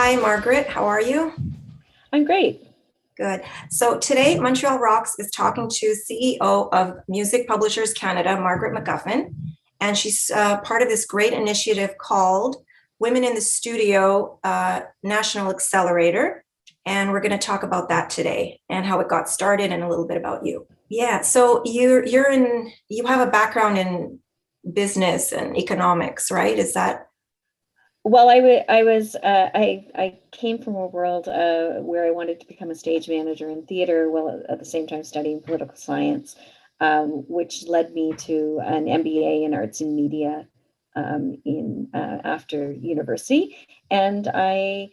Hi, Margaret. How are you? I'm great. Good. So today, Montreal Rocks is talking to CEO of Music Publishers Canada, Margaret McGuffin, and she's part of this great initiative called Women in the Studio National Accelerator. And we're going to talk about that today and how it got started and a little bit about you. Yeah. So you have a background in business and economics, right? Is that Well, I came from a world where I wanted to become a stage manager in theater, while at the same time studying political science, which led me to an MBA in arts and media in after university, and I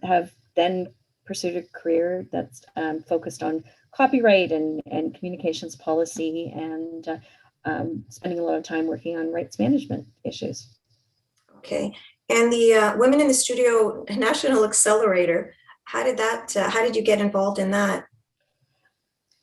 have then pursued a career that's focused on copyright and communications policy, and spending a lot of time working on rights management issues. okay? And the Women in the Studio National Accelerator, how did you get involved in that?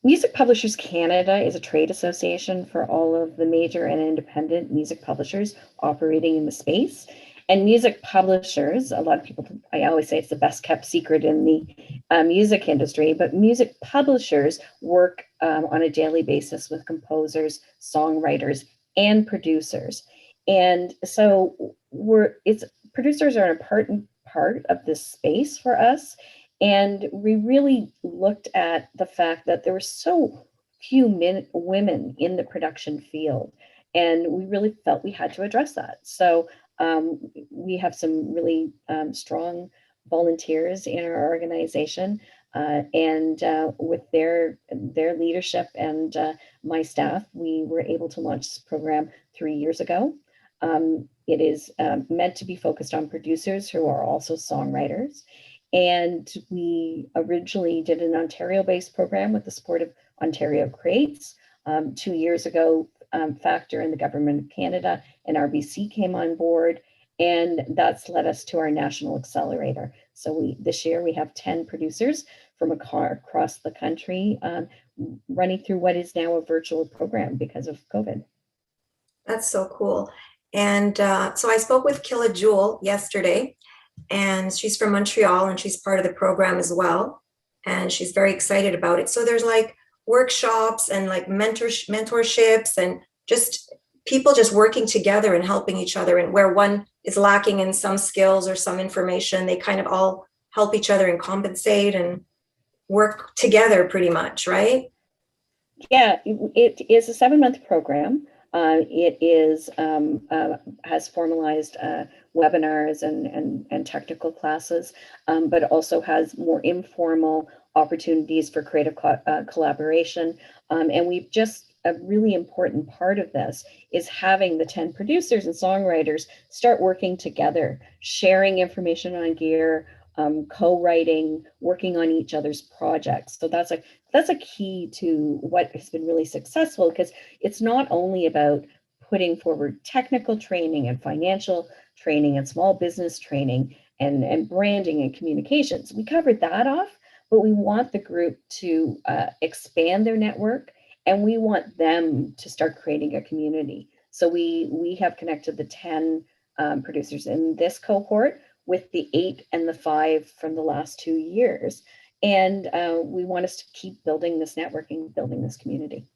Music Publishers Canada is a trade association for all of the major and independent music publishers operating in the space. And music publishers, a lot of people, I always say it's the best kept secret in the music industry, but music publishers work on a daily basis with composers, songwriters, and producers. And so it's producers are an important part of this space for us. And we really looked at the fact that there were so few women in the production field. And we really felt we had to address that. So we have some really strong volunteers in our organization. And with their leadership and my staff, we were able to launch this program 3 years ago. It is meant to be focused on producers who are also songwriters. And we originally did an Ontario-based program with the support of Ontario Creates. 2 years ago, Factor and the Government of Canada and RBC came on board, and that's led us to our National Accelerator. So this year we have 10 producers from across the country running through what is now a virtual program because of COVID. That's so cool. And so I spoke with Killa-jewel yesterday, and she's from Montreal and she's part of the program as well. And she's very excited about it. So there's like workshops and like mentorships and just people just working together and helping each other. And where one is lacking in some skills or some information, they kind of all help each other and compensate and work together pretty much, right? Yeah, it is a 7-month program. It is has formalized webinars and technical classes, but also has more informal opportunities for creative collaboration. And we've just a really important part of this is having the 10 producers and songwriters start working together, sharing information on gear, co-writing, working on each other's projects. So that's a key to what has been really successful, because it's not only about putting forward technical training and financial training and small business training and branding and communications. We covered that off, but we want the group to expand their network, and we want them to start creating a community. So we have connected the 10 producers in this cohort with the 8 and the 5 from the last 2 years. And we want us to keep building this networking, building this community.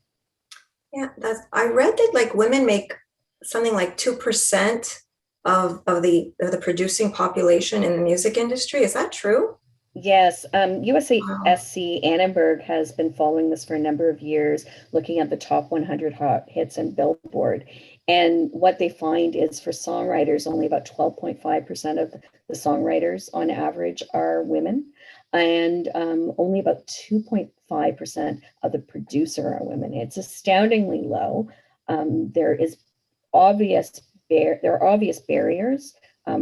Yeah, I read that like women make something like 2% of the producing population in the music industry. Is that true? Yes, Wow. USCSC Annenberg has been following this for a number of years, looking at the top 100 hot hits and Billboard. And what they find is for songwriters, only about 12.5% of the songwriters on average are women, and only about 2.5% of the producer are women. It's astoundingly low. There is obvious there are obvious barriers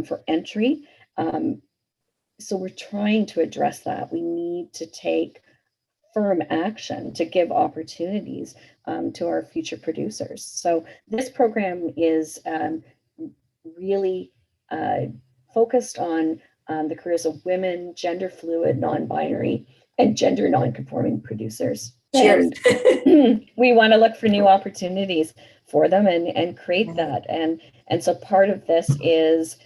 for entry. So we're trying to address that. We need to take firm action to give opportunities to our future producers. So this program is really focused on the careers of women, gender fluid, non-binary, and gender non-conforming producers. Cheers. And we want to look for new opportunities for them and create that. And so part of this is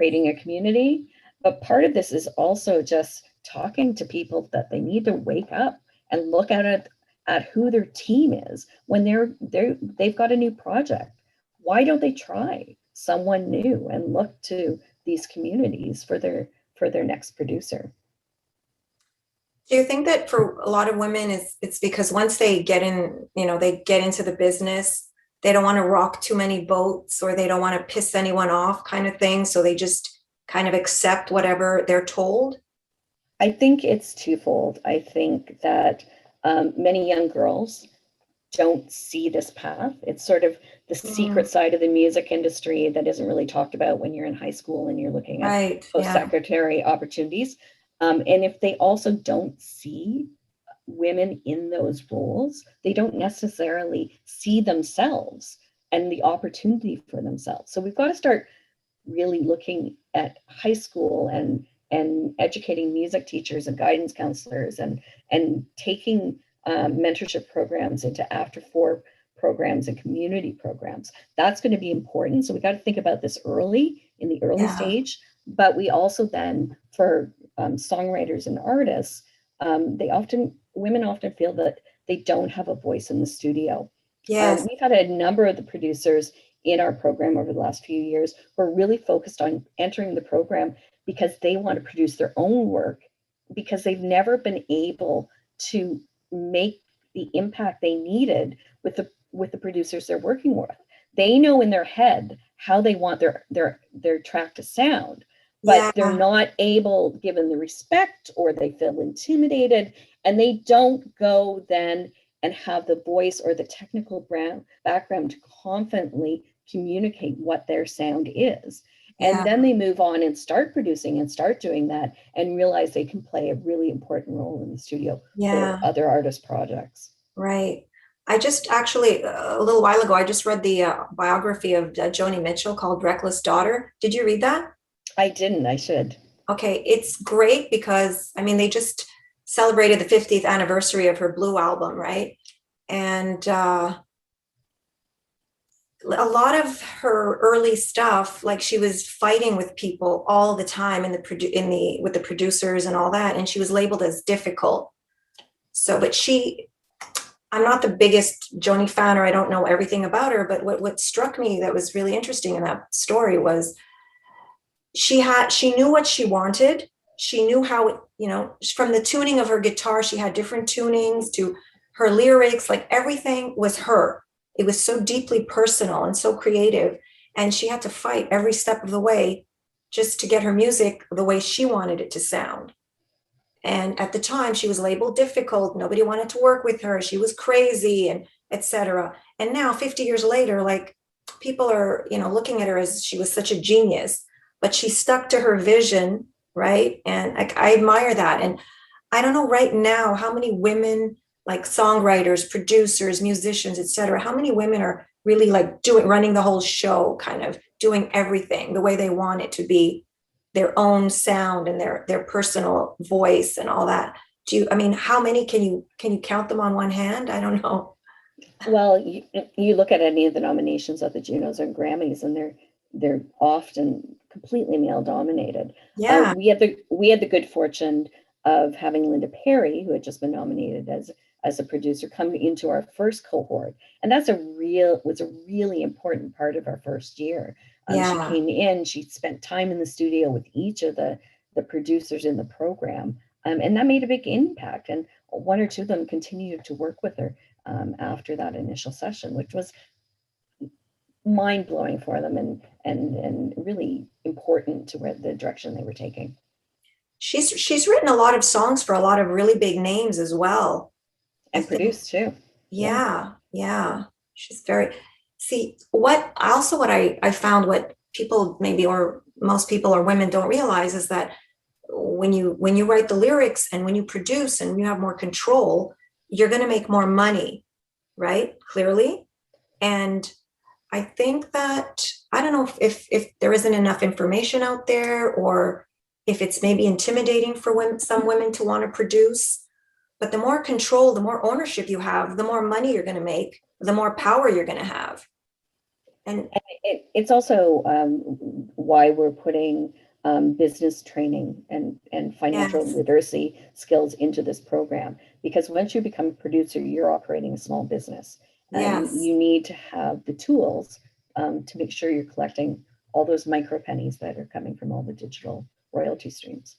creating a community. But part of this is also just talking to people that they need to wake up and look at who their team is when they've got a new project. Why don't they try someone new and look to these communities for their next producer? Do you think that for a lot of women it's because once they get in, they get into the business, they don't want to rock too many boats, or they don't want to piss anyone off kind of thing, so they just kind of accept whatever they're told? I think it's twofold. I think that many young girls don't see this path. It's sort of the secret side of the music industry that isn't really talked about when you're in high school and you're looking at Right. post-secondary opportunities. And if they also don't see women in those roles, they don't necessarily see themselves and the opportunity for themselves. So we've got to start really looking at high school and educating music teachers and guidance counselors and taking mentorship programs into after four programs and community programs. That's going to be important. So we got to think about this early in the early stage, but we also then for songwriters and artists, women often feel that they don't have a voice in the studio. Yes. We've had a number of the producers in our program over the last few years who are really focused on entering the program because they want to produce their own work, because they've never been able to make the impact they needed with the producers they're working with. They know in their head how they want their track to sound, but they're not able, given the respect, or they feel intimidated, and they don't go then and have the voice or the technical background to confidently communicate what their sound is. And then they move on and start producing and start doing that and realize they can play a really important role in the studio for other artist projects. Right. I just actually, a little while ago, I just read the biography of Joni Mitchell called Reckless Daughter. Did you read that? I didn't. I should. Okay. It's great because, I mean, they just celebrated the 50th anniversary of her Blue album, right? And a lot of her early stuff, like she was fighting with people all the time with the producers and all that, and she was labeled as difficult. So, but I'm not the biggest Joni fan, or I don't know everything about her, but what struck me that was really interesting in that story was she knew what she wanted. She knew how, from the tuning of her guitar, she had different tunings to her lyrics, like everything was her. It was so deeply personal and so creative. And she had to fight every step of the way just to get her music the way she wanted it to sound. And at the time, she was labeled difficult. Nobody wanted to work with her. She was crazy, and etc. And now, 50 years later, like people are, looking at her as she was such a genius, but she stuck to her vision, right? And I admire that. And I don't know right now how many women, like songwriters, producers, musicians, etc., how many women are really like running the whole show, kind of doing everything the way they want it to be, their own sound and their personal voice and all that. How many can you count them on one hand? I don't know. Well, you look at any of the nominations at the Junos or Grammys, and they're often completely male dominated. Yeah. We had the good fortune of having Linda Perry, who had just been nominated as a producer, come into our first cohort, and was a really important part of our first year. She came in, she spent time in the studio with each of the producers in the program, and that made a big impact. And one or two of them continued to work with her after that initial session, which was mind-blowing for them and really important to where the direction they were taking. She's written a lot of songs for a lot of really big names as well. And produced too. Yeah. She's what I found, what people maybe, or most people or women don't realize, is that when you write the lyrics and when you produce and you have more control, you're going to make more money, right? Clearly. And I think that, I don't know if there isn't enough information out there, or if it's maybe intimidating for some women to want to produce. But the more control, the more ownership you have, the more money you're going to make, the more power you're going to have. And It's also why we're putting business training and financial yes, literacy skills into this program. Because once you become a producer, you're operating a small business, and yes. you need to have the tools to make sure you're collecting all those micro pennies that are coming from all the digital royalty streams.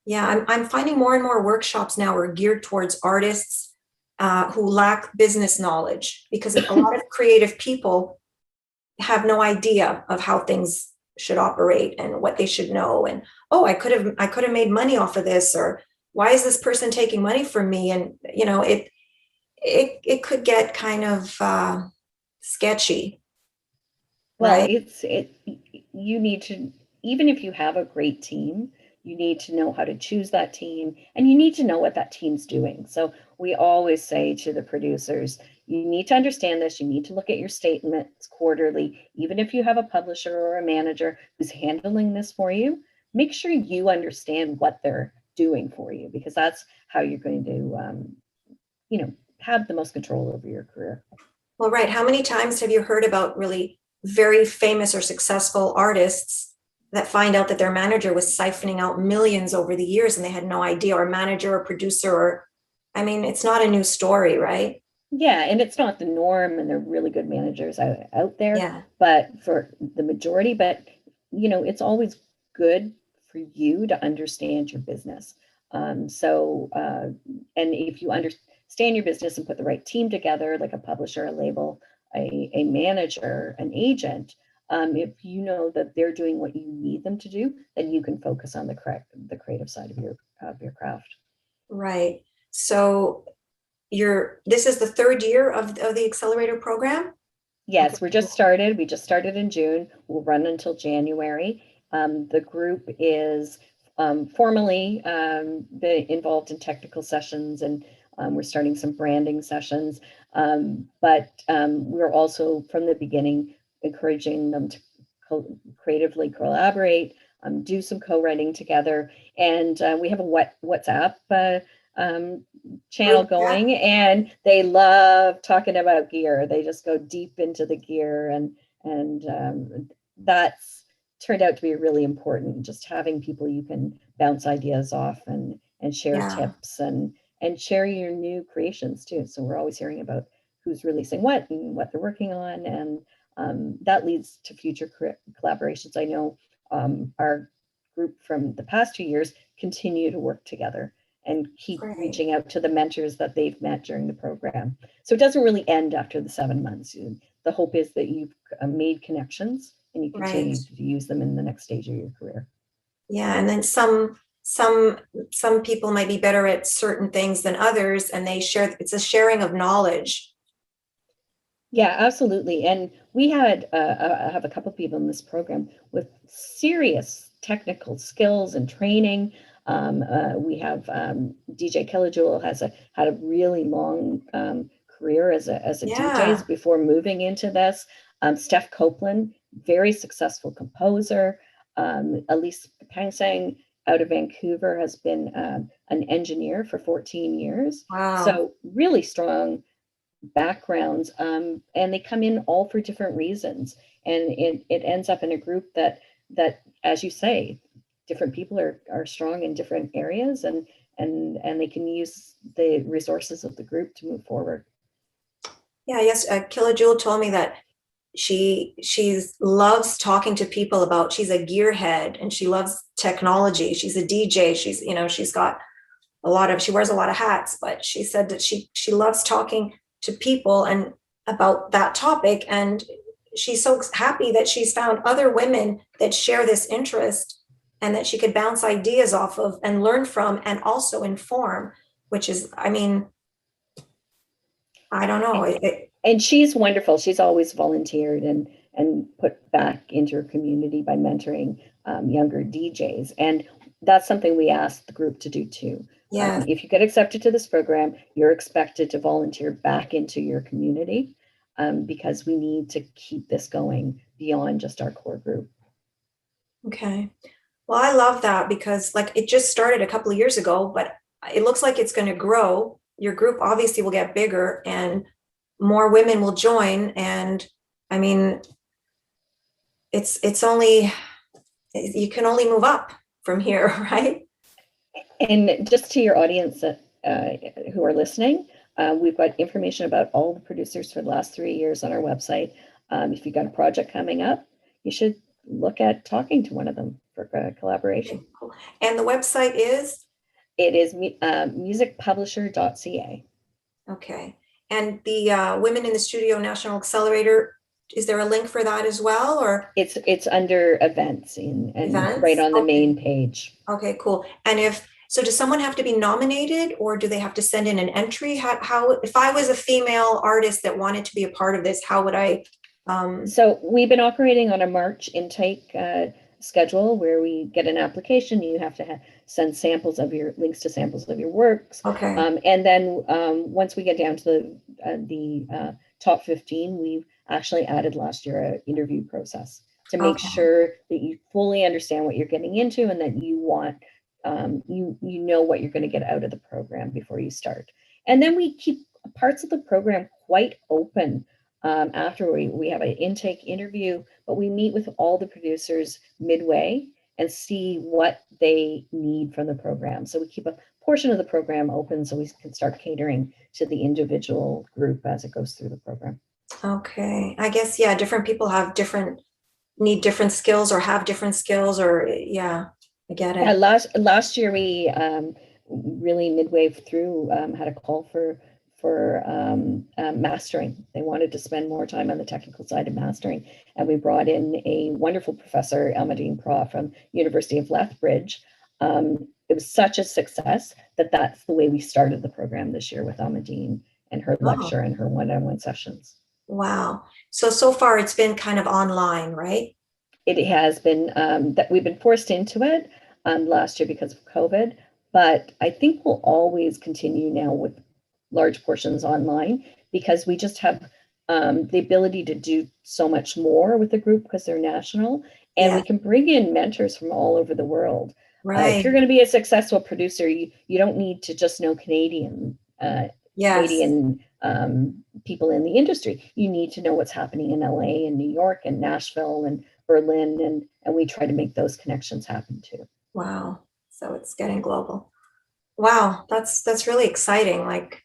Yeah, I'm finding more and more workshops now are geared towards artists who lack business knowledge, because a lot of creative people have no idea of how things should operate and what they should know. And oh, I could have made money off of this, or why is this person taking money from me? And it could get kind of sketchy, Well, right? you need to, even if you have a great team, you need to know how to choose that team, and you need to know what that team's doing. So we always say to the producers, you need to understand this. You need to look at your statements quarterly. Even if you have a publisher or a manager who's handling this for you, make sure you understand what they're doing for you, because that's how you're going to, have the most control over your career. Well, right. How many times have you heard about really very famous or successful artists that find out that their manager was siphoning out millions over the years and they had no idea, or manager or producer, or I mean, it's not a new story, right? Yeah, and it's not the norm, and they're really good managers out there, Yeah. but for the majority, but it's always good for you to understand your business. And if you understand your business and put the right team together, like a publisher, a label, a manager, an agent, if you know that they're doing what you need them to do, then you can focus on the creative side of your craft. Right. So this is the third year of the accelerator program? Okay. Yes, we just started. We just started in June. We'll run until January. The group is formally involved in technical sessions, and we're starting some branding sessions. But we're also, from the beginning, encouraging them to creatively collaborate, do some co-writing together. And we have a WhatsApp um, channel Group chat? going, and they love talking about gear. They just go deep into the gear, and that's turned out to be really important. Just having people you can bounce ideas off and share Yeah. tips and share your new creations too. So we're always hearing about who's releasing what and what they're working on, and that leads to future collaborations. I know our group from the past 2 years continue to work together and keep Great. reaching out to the mentors that they've met during the program. So it doesn't really end after the 7 months. The hope is that you've made connections and you Right. continue to use them in the next stage of your career. Yeah. And then some people might be better at certain things than others, and it's a sharing of knowledge. Yeah, absolutely. And we have a couple people in this program with serious technical skills and training. We have DJ Killa-jewel had a really long career as a Yeah. DJ before moving into this. Steph Copeland, very successful composer. Elise Pangsang out of Vancouver has been an engineer for 14 years. Wow. So really strong backgrounds, and they come in all for different reasons, and it ends up in a group that as you say, different people are strong in different areas, and they can use the resources of the group to move forward. Yeah. Yes. Killa-jewel told me that she loves talking to people about. She's a gearhead and she loves technology. She's a DJ. She's got she wears a lot of hats, but she said that she loves talking to people and about that topic, and she's so happy that she's found other women that share this interest and that she could bounce ideas off of and learn from and also inform, which is, I mean, I don't know. And she's wonderful. She's always volunteered and put back into her community by mentoring younger DJs. And that's something we asked the group to do too. Yeah. If you get accepted to this program, you're expected to volunteer back into your community, because we need to keep this going beyond just our core group. Okay. Well, I love that because like it just started a couple of years ago, but it looks like it's going to grow. Your group obviously will get bigger and more women will join. And I mean, it's only, you can only move up from here, right? And just to your audience who are listening, we've got information about all the producers for the last 3 years on our website. If you've got a project coming up, you should look at talking to one of them for collaboration. Okay, cool. And the website is? It is musicpublisher.ca. Okay. And the Women in the Studio National Accelerator, is there a link for that as well, or It's under events and events? right on the Okay. main page. Okay, cool. And so does someone have to be nominated, or do they have to send in an entry? How if I was a female artist that wanted to be a part of this, how would I? So we've been operating on a March intake schedule where we get an application. You have to send samples of your links to samples of your works. Okay. And then once we get down to the top 15, we've actually added last year an interview process to make sure that you fully understand what you're getting into and that you want, you know what you're going to get out of the program before you start. And then we keep parts of the program quite open. After we have an intake interview, but we meet with all the producers midway and see what they need from the program. So we keep a portion of the program open so we can start catering to the individual group as it goes through the program. Okay. I guess, yeah, different people need different skills or have different skills, or yeah, I get it. Yeah, last year we really midway through had a call for mastering. They wanted to spend more time on the technical side of mastering, and we brought in a wonderful professor, Elmadine Pra from University of Lethbridge. It was such a success that that's the way we started the program this year with Elmadine and her lecture and her one-on-one sessions. Wow. So far it's been kind of online, right? It has been that we've been forced into it last year because of COVID, but I think we'll always continue now with large portions online because we just have the ability to do so much more with the group because they're national, and we can bring in mentors from all over the world. Right. If you're going to be a successful producer, you don't need to just know Canadian people in the industry. You need to know what's happening in LA and New York and Nashville and Berlin, and we try to make those connections happen too. Wow. So it's getting global. Wow, that's really exciting. Like,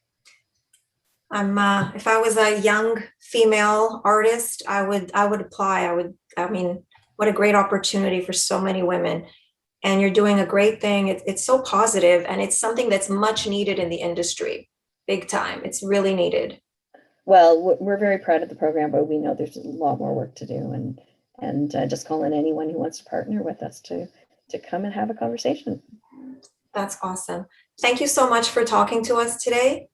if I was a young female artist, I would apply. I mean, what a great opportunity for so many women. And you're doing a great thing. It's so positive, and it's something that's much needed in the industry, big time. It's really needed. Well, we're very proud of the program, but we know there's a lot more work to do, and just call in anyone who wants to partner with us to come and have a conversation. That's awesome. Thank you so much for talking to us today.